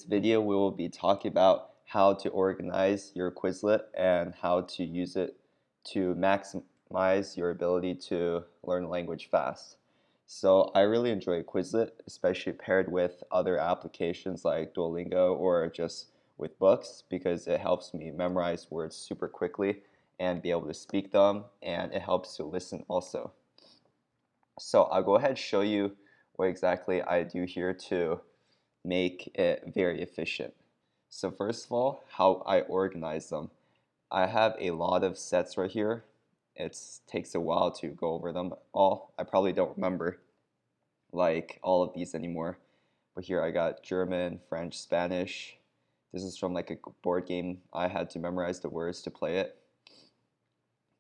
video, we will be talking about how to organize your Quizlet and how to use it to maximize your ability to learn language fast. So I really enjoy Quizlet, especially paired with other applications like Duolingo or just with books because it helps me memorize words super quickly and be able to speak them, and it helps to listen also. So I'll go ahead and show you what exactly I do here to make it very efficient. So first of all, how I organize them. I have a lot of sets right here. It takes a while to go over them all. I probably don't remember like all of these anymore. But here I got German, French, Spanish. This is from like a board game. I had to memorize the words to play it.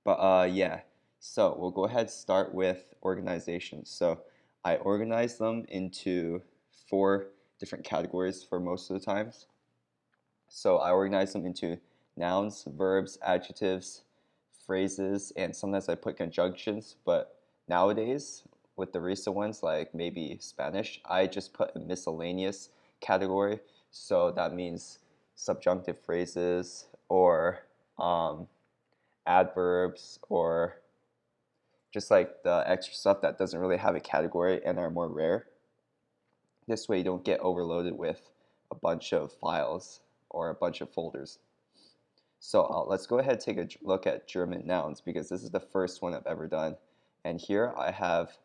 But yeah, so we'll go ahead and start with organization. So I organize them into 4 different categories for most of the times. So I organize them into nouns, verbs, adjectives, phrases, and sometimes I put conjunctions. But nowadays, with the recent ones, like maybe Spanish, I just put a miscellaneous category. So that means subjunctive phrases or adverbs or just like the extra stuff that doesn't really have a category and are more rare. This way you don't get overloaded with a bunch of files or a bunch of folders. So let's go ahead and take a look at German nouns because this is the first one I've ever done. And here I have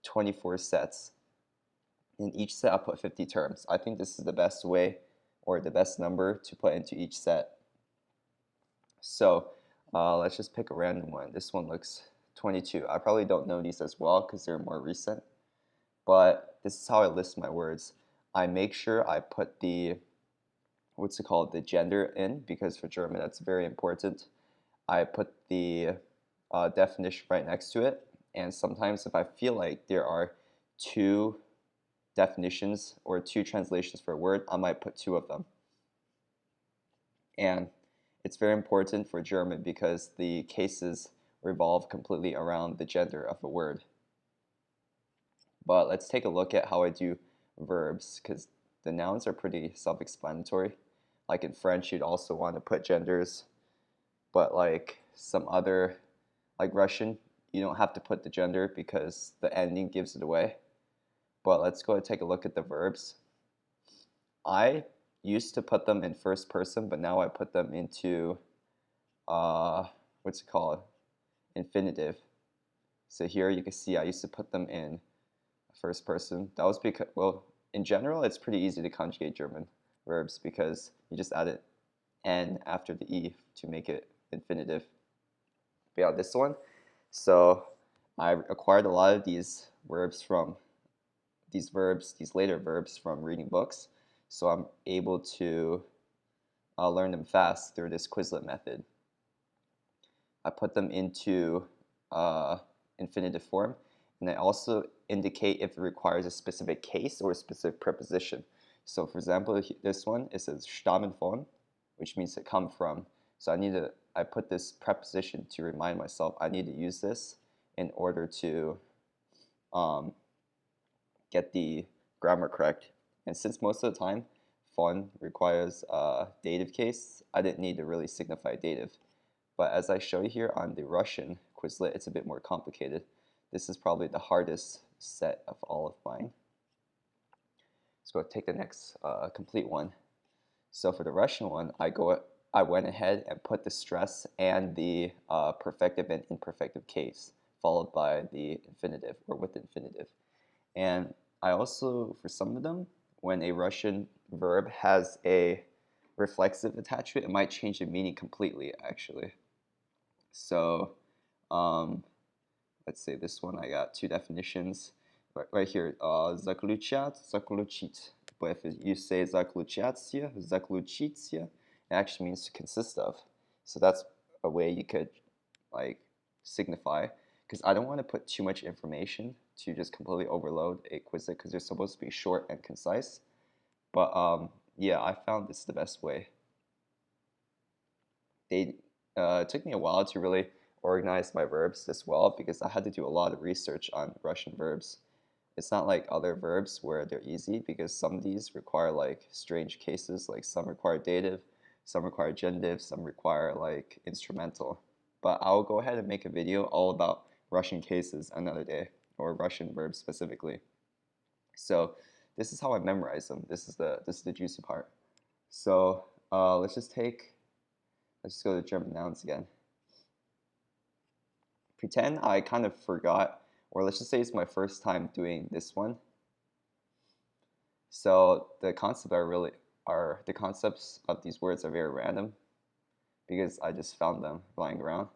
24 sets. In each set I'll put 50 terms. I think this is the best way or the best number to put into each set. So let's just pick a random one. This one looks 22. I probably don't know these as well because they're more recent. But this is how I list my words. I make sure I put the, the gender in, because for German that's very important. I put the definition right next to it. And sometimes if I feel like there are 2 definitions or 2 translations for a word, I might put 2 of them. And it's very important for German because the cases revolve completely around the gender of a word. But let's take a look at how I do verbs, because the nouns are pretty self-explanatory. Like in French, you'd also want to put genders, but like some other, like Russian, you don't have to put the gender because the ending gives it away. But let's go and take a look at the verbs. I used to put them in first person, but now I put them into, infinitive. So here you can see I used to put them in first person. That was because, well, in general, it's pretty easy to conjugate German verbs because you just add an N after the E to make it infinitive. But yeah, this one. So I acquired a lot of these verbs from, these later verbs from reading books. So I'm able to learn them fast through this Quizlet method. I put them into infinitive form, and I also indicate if it requires a specific case or a specific preposition. So for example, this one, it says stammen von, which means to come from. So I put this preposition to remind myself I need to use this in order to get the grammar correct. And since most of the time von requires a dative case, I didn't need to really signify dative. But as I show you here on the Russian Quizlet, it's a bit more complicated. This is probably the hardest set of all of mine. Let's go take the next complete one. So for the Russian one, I went ahead and put the stress and the perfective and imperfective case, followed by the infinitive or with the infinitive. And I also, for some of them, when a Russian verb has a reflexive attached to it, it might change the meaning completely, actually. So let's say this one, I got 2 definitions. Right here, zaklучат, zaklучить. But if you say zaklучаться, zaklучиться, it actually means to consist of. So that's a way you could like signify, because I don't want to put too much information to just completely overload a Quizlet because they're supposed to be short and concise. But yeah, I found this the best way. It took me a while to really organize my verbs as well because I had to do a lot of research on Russian verbs, It's not like other verbs where they're easy, because some of these require like strange cases, like some require dative, some require genitive, some require like instrumental. But I'll go ahead and make a video all about Russian cases another day, or Russian verbs specifically. So this is how I memorize them. This is the juicy part. So let's just go to German nouns again. Pretend I kind of forgot, or let's just say it's my first time doing this one. So the concepts of these words are very random, because I just found them lying around.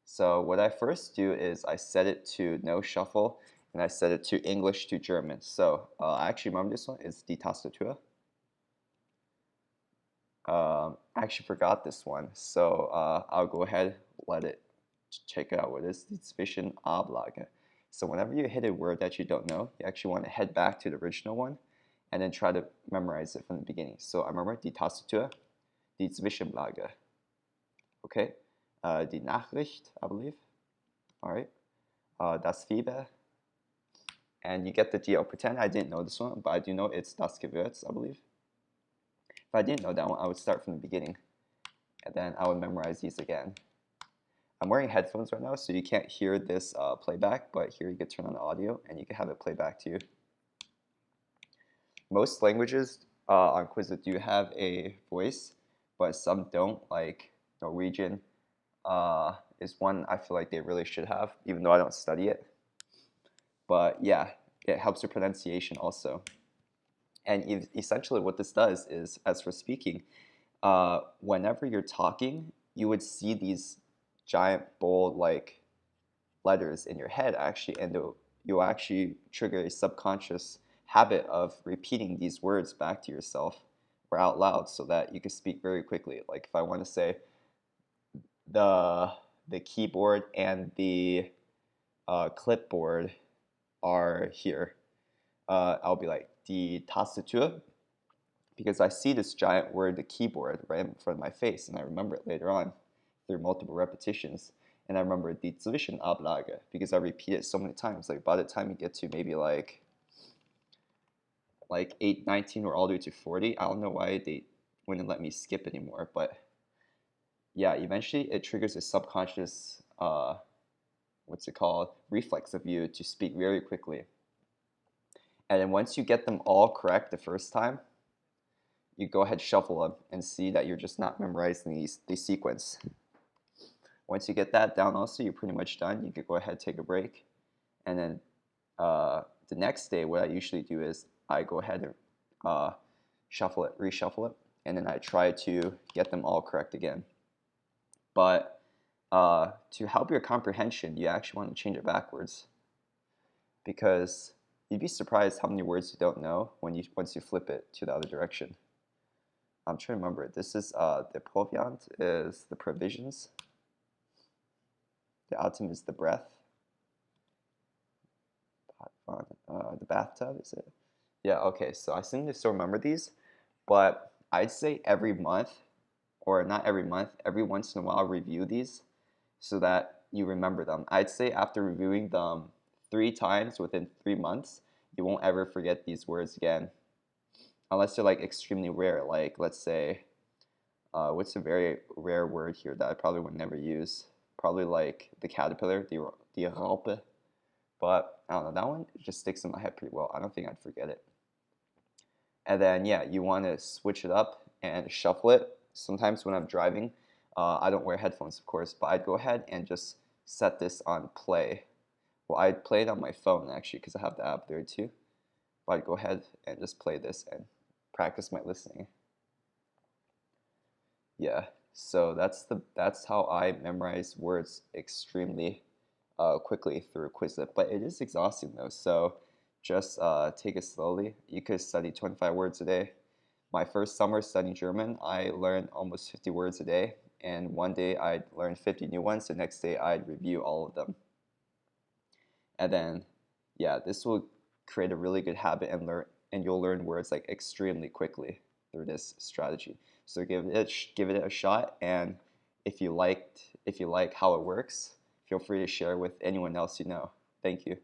So what I first do is I set it to no shuffle, and I set it to English to German. So I actually remember this one. It's die Tastatur. I actually forgot this one, so I'll go ahead, check it out. What is die Zwischenablage? So whenever you hit a word that you don't know, you actually want to head back to the original one and then try to memorize it from the beginning. So I remember die Tastatur, die Zwischenablage. Okay, die Nachricht, I believe. All right, das Fieber. And you get the deal. Pretend I didn't know this one, but I do know it's das Gewürz, I believe. If I didn't know that one, I would start from the beginning, and then I would memorize these again. I'm wearing headphones right now, so you can't hear this playback, but here you can turn on the audio, and you can have it play back to you. Most languages on Quizlet do have a voice, but some don't, like Norwegian is one I feel like they really should have, even though I don't study it. But yeah, it helps your pronunciation also. And essentially what this does is, as for speaking, whenever you're talking, you would see these giant, bold, like, letters in your head, actually, and you'll actually trigger a subconscious habit of repeating these words back to yourself or out loud, so that you can speak very quickly. Like if I want to say the keyboard and the clipboard are here, I'll be like die Tastatur, because I see this giant word, the keyboard, right in front of my face, and I remember it later on through multiple repetitions. And I remember die Zwischenablage because I repeat it so many times. Like by the time you get to maybe like 8, 19, or all the way to 40, I don't know why they wouldn't let me skip anymore. But yeah, eventually it triggers a subconscious, what's it called, reflex of you to speak very quickly. And then once you get them all correct the first time, you go ahead, shuffle them, and see that you're just not memorizing the sequence. Once you get that down also, you're pretty much done. You could go ahead, take a break. And then the next day, what I usually do is I go ahead and reshuffle it, and then I try to get them all correct again. But to help your comprehension, you actually want to change it backwards, because you'd be surprised how many words you don't know once you flip it to the other direction. I'm trying to remember. This is the Proviant is the provisions. The Atem is the breath. The bathtub, is it? Yeah, okay, so I seem to still remember these, but I'd say every month, or not every month, every once in a while review these so that you remember them. I'd say after reviewing them 3 times within 3 months, you won't ever forget these words again. Unless they're like extremely rare, like let's say, what's a very rare word here that I probably would never use? Probably like the caterpillar, die Raupe. But I don't know, that one just sticks in my head pretty well. I don't think I'd forget it. And then yeah, you want to switch it up and shuffle it. Sometimes when I'm driving, I don't wear headphones, of course, but I'd go ahead and just set this on play. Well, I'd play it on my phone actually, because I have the app there too. But I'd go ahead and just play this and practice my listening. Yeah, so that's how I memorize words extremely quickly through Quizlet. But it is exhausting though, so just take it slowly. You could study 25 words a day. My first summer studying German, I learned almost 50 words a day, and one day I'd learn 50 new ones. The next day I'd review all of them. And then, yeah, this will create a really good habit, and you'll learn words like extremely quickly through this strategy. So give it a shot, and if you like how it works, feel free to share with anyone else you know. Thank you.